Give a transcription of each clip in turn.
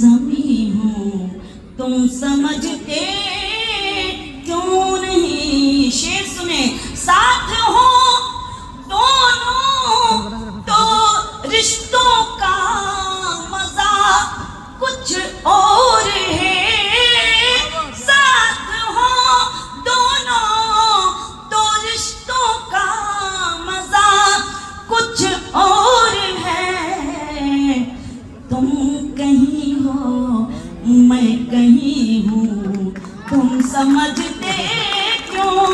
जमी हूँ तुम समझते क्यों नहीं। शेर सुने, साथ हो दोनों तो रिश्तों का मजा कुछ और है। साथ हो दोनों तो रिश्तों का मजा कुछ और है। तुम कहीं हो मैं कहीं हूँ तुम समझते क्यों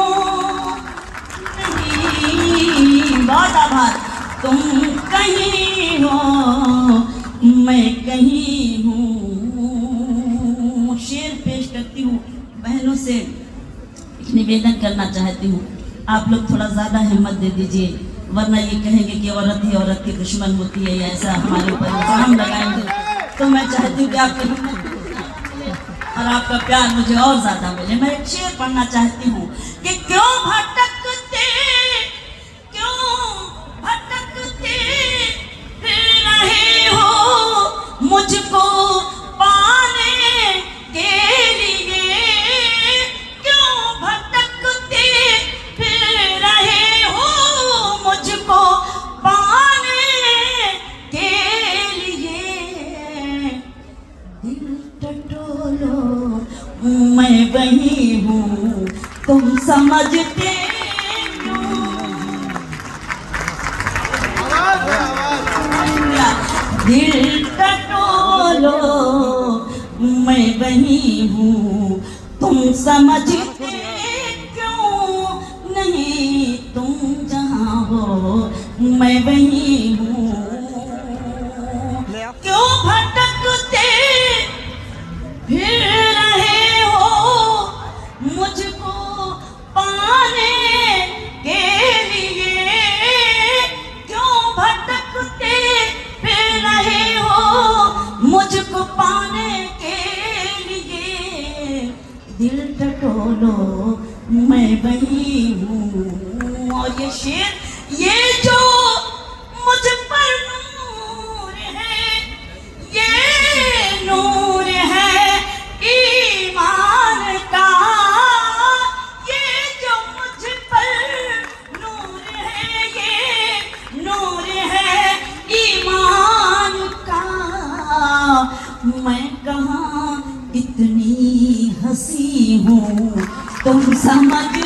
नहीं। बहुत आभार। तुम कहीं हो मैं कहीं हूँ। शेर पेश करती हूँ, बहनों से निवेदन करना चाहती हूँ, आप लोग थोड़ा ज़्यादा हिम्मत दे दीजिए, वरना ये कहेंगे कि औरत ही औरत की दुश्मन होती है, या ऐसा हमारे ऊपर इल्जाम लगाएंगे। तो मैं चाहती हूँ कि आपकी हिम्मत और आपका प्यार मुझे और ज़्यादा मिले। मैं एक शेर पढ़ना चाहती हूँ कि क्यों भटकते फिर रहे हो मुझको पाने के लिए। क्यों भटकते फिर रहे हो मुझको पाने के लिए। दिल टटोलो मैं वही हूँ तुम समझते क्यों। दिल टटोलो मैं वही हूँ तुम समझते क्यों नहीं। तुम जहाँ हो मैं वही हूँ। क्यों भटकते फिर रहे हो मुझको पाने के लिए। क्यों भटकते फिर रहे हो मुझको पाने के लिए। दिल टटोलो मैं वही हूँ। और ये शेर, ये जो मुझ पर नूर है, ये नूर है ईमान का। ये जो मुझ पर नूर है, ये नूर है ईमान का। मैं कहाँ इतनी हंसी हूँ तुम समझते।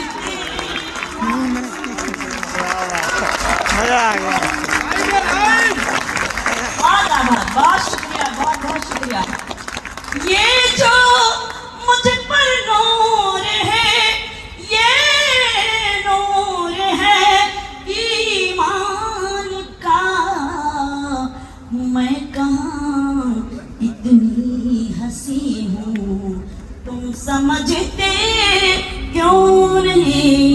बहुत शुक्रिया, बहुत बहुत शुक्रिया। ये जो मुझ पर नूर है, ये नूर है ईमान का। मैं कहाँ इतनी हंसी हूँ तुम समझते क्यों नहीं।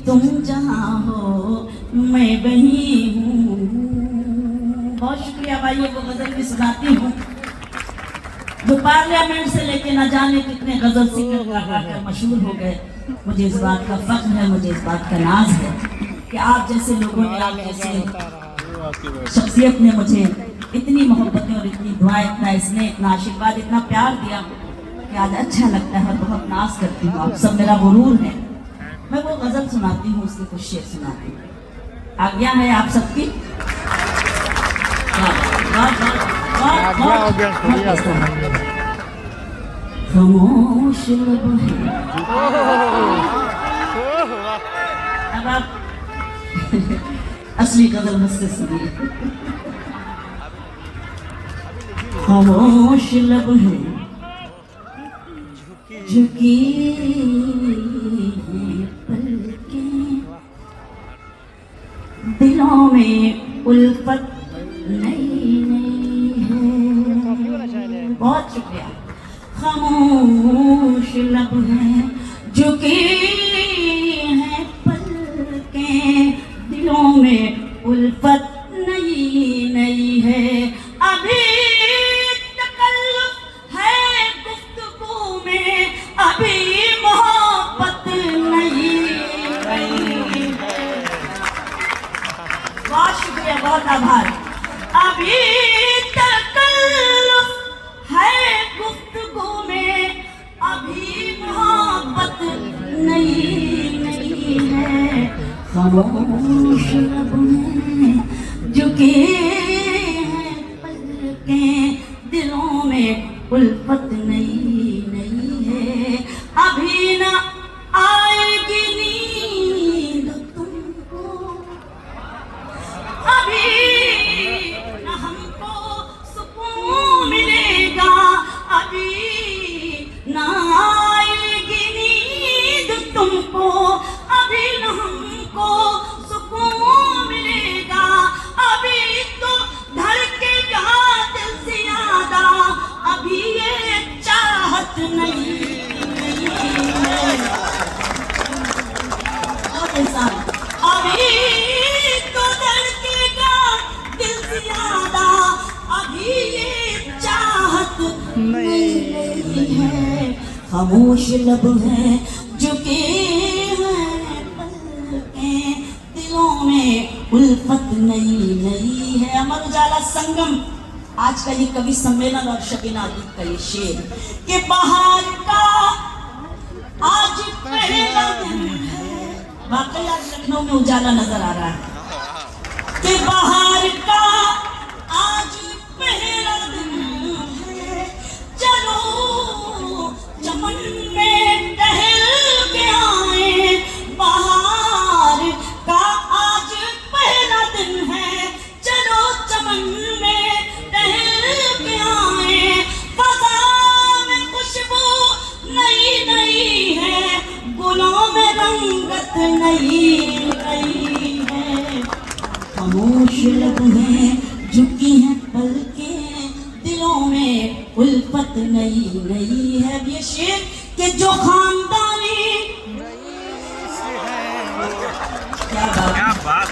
तुम जहाँ हो मैं वही हूँ। बहुत शुक्रिया भाइयों को गजल भी सुनाती हूँ जो पार्लियामेंट से लेके न जाने कितने गजल सिंगर गाकर मशहूर हो गए। मुझे इस बात का फख्र है, मुझे इस बात का नाज है कि आप जैसे लोगों ने, आप जैसे शख्सियत ने मुझे इतनी मोहब्बतें और इतनी दुआएं, इतना स्नेह, इतना आशीर्वाद, इतना प्यार दिया कि आज अच्छा लगता है और बहुत नाज करती हूँ। आप सब मेरा गुरूर है। मैं वो गजल सुनाती हूँ, उसके कुछ शेर सुनाती हूँ। आज्ञा है आप सबकी। खामोश लब है। अब आप असली गजल मुझसे सुनिए। खामोश लब है झुकी है पलकें, दिलों में उल्फत नई नई है। बहुत शुक्रिया। खामोश लब है झुकी है पलकें, दिलों में उल्फत नई नई है। अभी तकल्लुफ है गुफ्तगू में, अभी मोहब्बत नहीं है। बहुत शुक्रिया, बहुत आभार। अभी तकल्लुफ है खामोश लब हैं झुके हैं पलकें, दिलों में उल्फत नहीं नहीं है। अभी न आएगी नींद तुमको, अभी न हमको सुकून मिलेगा, अभी न आएगी नींद तुमको, अभी न हमको सुकून मिलेगा, अभी तो धड़केगा दिल ज्यादा, अभी ये चाहत नहीं है। और इंसान अभी तो धड़केगा दिल ज्यादा, अभी ये चाहत नहीं है। खामोश लब है झुके हैं पलकें, दिलों में उल्फत नहीं नहीं है। अमर उजाला संगम आज का ये कवि सम्मेलन और शबीना गीत का ये शेर कि बाहर का आज पहला दिन है। वाकई आज लखनऊ में उजाला नजर आ रहा है कि बाहर का आज पहला दिन है, चलो चमन में टहल के आए। बाहर का आज पहला दिन है, चलो चमन में टहल के आए। फज़ा में खुशबू नई नई है, गुलों में रंगत नई नई है। खामोश लब हैं झुकी हैं पलकें, दिलों में उल्फत नई नई है। ये शेर के जो खानदानी, क्या बात,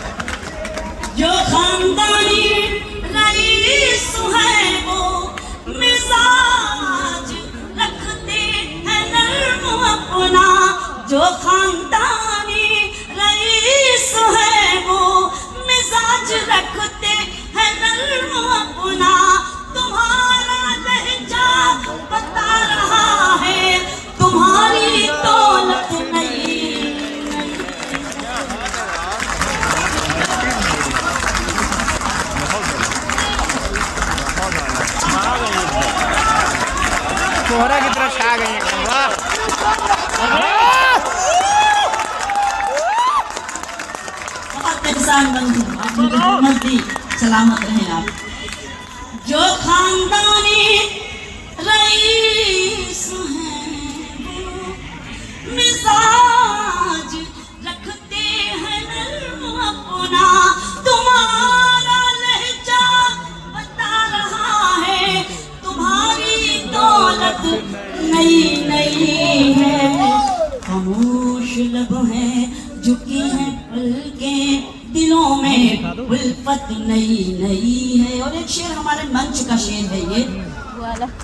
जो खानदानी रईस है वो मिजाज रखते हैं नर्म अपना, जो खानदानी रईस है वो मिजाज रखते हैं नर्म अपना। तुम्हारा लहजा बता रहा है तुम्हारी दौलत नहीं। कोहरा की तरफ छा गई एकदम। वाह बहुत इंसान बंधु, आपने हिम्मत दी, सलामत रहें आप। जो खानदानी रईस हैं वो मिजाज रखते हैं नर्म अपना। तुम्हारा लहजा बता रहा है तुम्हारी दौलत नई नई है। खामोश लब हैं झुकी हैं पलकें, दिलों में उल्फत नई नई है। और एक शेर हमारे मंच का शेर है ये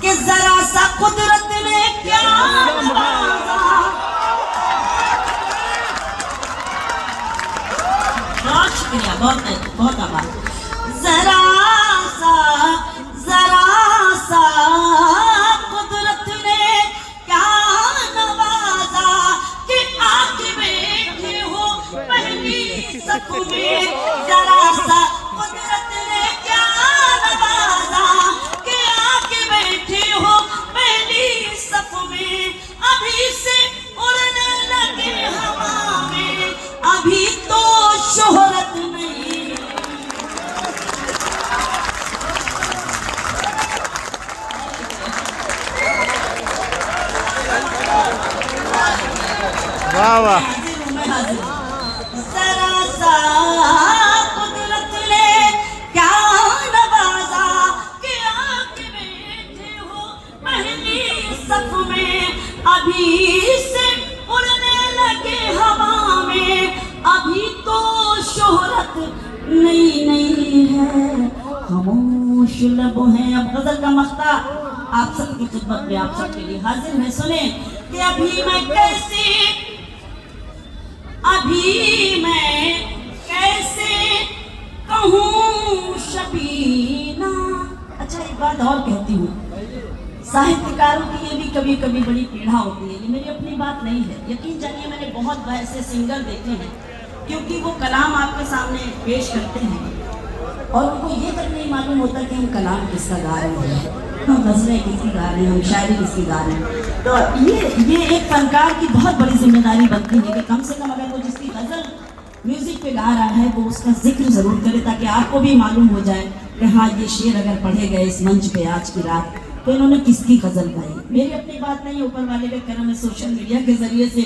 कि जरा सा कुदरत ने क्या नवाजा। बहुत शुक्रिया, बहुत बहुत आभार। जरा सा कुदरत ने क्या नवाजा कि आके बैठे हो पहली सफ में। जरा सा कुदरत ने क्या नवाजा कि आके बैठे हो पहली सफ में। अभी से उड़ने लगे हवा में, अभी तो शोहरत नहीं। वाह वाह। जरा सा कुदरत ने क्या नवाजा कि आके बैठे हो पहली सफ में। अभी से उड़ने लगे हवा में, अभी तो शोहरत नई नई है। खामोश लब हैं। अब गजल का मख्ता आप सबकी खिदमत में आप सबके लिए हाजिर है। सुने कि अभी मैं कैसे कहूँ शबीना। अच्छा एक बात और कहती हूँ, साहित्यकारों की ये भी कभी कभी बड़ी पीड़ा होती है। ये मेरी अपनी बात नहीं है, यकीन जानिए मैंने बहुत ऐसे सिंगर देखे हैं क्योंकि वो कलाम आपके सामने पेश करते हैं और उनको ये तक नहीं मालूम होता कि हम कलाम किसका गा रहे हैं, हम गज़लें किसकी गा रहे हैं, हम शायरी किसकी गा रहे हैं। तो ये एक फनकार की बहुत बड़ी जिम्मेदारी बनती है कि कम से कम अगर वो जिसकी गज़ल म्यूज़िक पे गा रहा है वो उसका जिक्र ज़रूर करे, ताकि आपको भी मालूम हो जाए कि हाँ ये शेर अगर पढ़े गए इस मंच पे आज की रात तो इन्होंने किसकी गज़ल गाई। मेरी अपनी बात नहीं, ऊपर वाले के करम है, सोशल मीडिया के ज़रिए से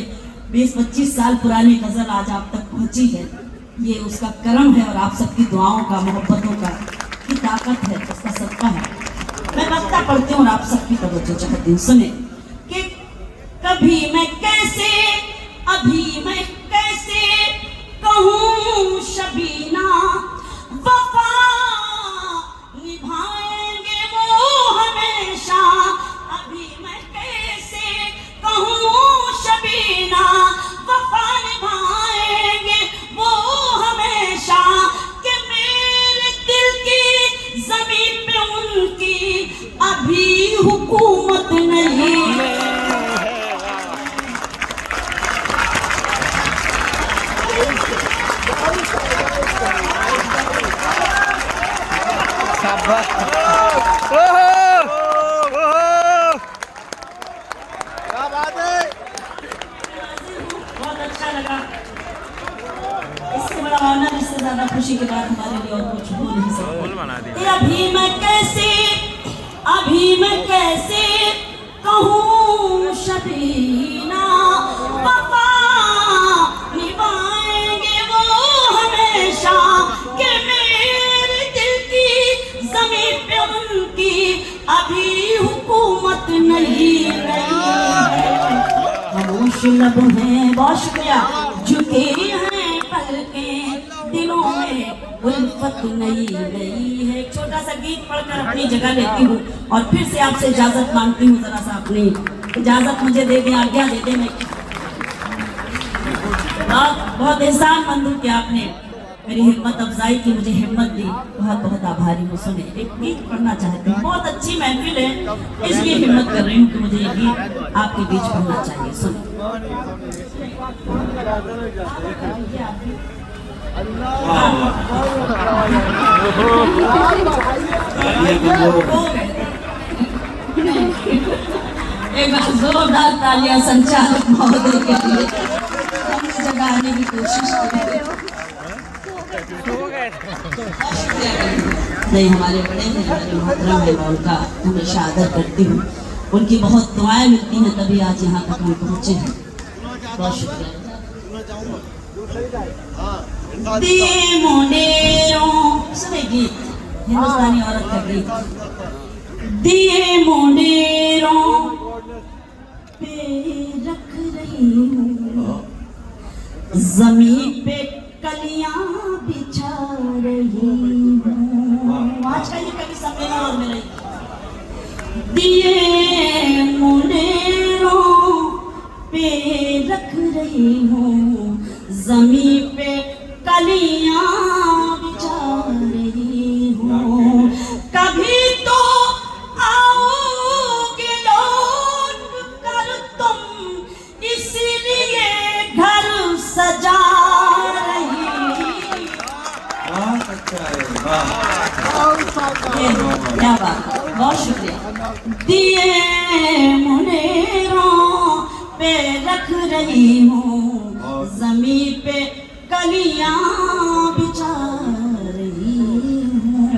20-25 साल पुरानी गज़ल आज आप तक पहुँची है, ये उसका करम है और आप सबकी दुआओं का, मोहब्बतों का की ताकत है, उसका सदका है। मैं वक्ता पढ़ती हूँ और आप सबकी तवज्जो चाहती हूँ। सुने कि कभी मैं कैसे, अभी मैं कैसे कहूँ शबीना, वफा निभाएंगे वो हमेशा। अभी मैं कैसे कहूँ शबीना, वफा निभाएंगे वो हमेशा। कि मेरे दिल की ज़मीन पे उनकी अभी हुकूमत नहीं। बहुत अच्छा लगा, इससे बड़ा ऑनर, इससे ज्यादा खुशी की बात हमारे लिए और कुछ हो नहीं सकता। अभी मैं कैसे कहूँ शबीना, वफा निभाएंगे वो हमेशा। कि मेरे दिल की ज़मीन पे उनकी अभी हुकूमत नहीं है। खामोश लब हैं, बहुत शुक्रिया, झुके हैं पलकें, दिलों में उल्फत नई नई है। एक छोटा सा गीत पढ़कर अपनी जगह लेती हूँ और फिर से आपसे इजाजत मांगती हूँ। जरा सा अपनी इजाजत मुझे दे दें, आज्ञा दे दें। मैं बहुत एहसान मंद हूँ कि आपने मेरी हिम्मत अफजाई की, मुझे हिम्मत दी, बहुत बहुत आभारी हूँ। सुने एक गीत पढ़ना चाहती हूँ, बहुत अच्छी महफिल है इसलिए हिम्मत कर रही हूँ कि मुझे ये गीत आपके बीच पढ़ना चाहिए। सुने एक बार जोरदार तालियां संचालक महोदय के लिए, अपनी जगह आने की कोशिश करें। नहीं, हमारे बड़े हैं, हमारे मोहतरम है, मैं उनका हमेशा आदर करती हूँ, उनकी बहुत दुआएं मिलती हैं तभी आज यहाँ तक हम पहुँचे हैं। बहुत शुक्रिया। दिए मुंडेरों, सुने गीत, हिंदुस्तानी औरत का गीत। दिए मुंडेरों पे रख रही हूँ, जमीन पे कलियां बिछा रही हूँ। आज का ये कवि सम्मेलन और मेरा दिए मुंडेरों पे रख रही हूँ, जमीन पे कलियां बिछा रही हूँ। कभी तो आओगे लौट कर तुम, इसलिए घर सजा रही। क्या बात, बहुत शुक्रिया। दिए मुंडेरों पे रख रही हूँ, जमीन पे कलियां बिछा रही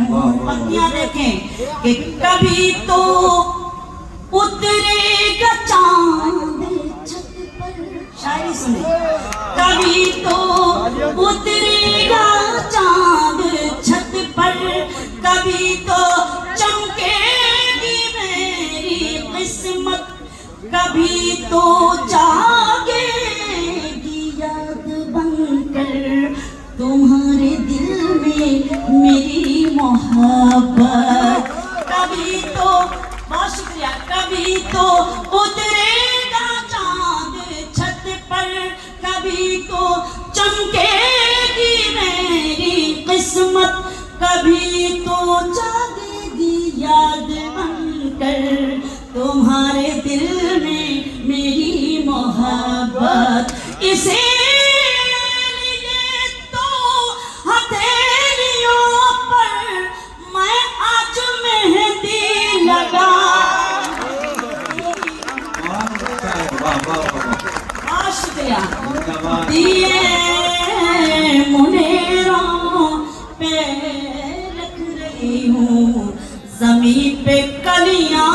हूँ। पत्तियां देखें कि कभी तो उतरेगा चांद छत पर, शायरी सुने। कभी तो उतरेगा चांद छत पर, कभी तो चमकेगी मेरी किस्मत, कभी तो जागेगी याद बनकर तुम्हारे दिल में मेरी मोहब्बत। कभी तो, बहुत शुक्रिया, कभी तो उतरेगा चांद छत पर, कभी तो चमकेगी मेरी किस्मत, कभी तो जागेगी याद बनकर तुम्हारे दिल में मेरी मोहब्बत। इसीलिए पे रख रही हूँ, जमीन पे कलियां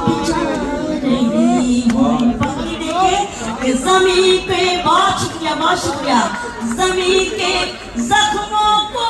बिछा रही हूँ। पंक्ति देखिए कि जमीन पे, बहुत शुक्रिया, बहुत शुक्रिया, जमीन के जख्मों को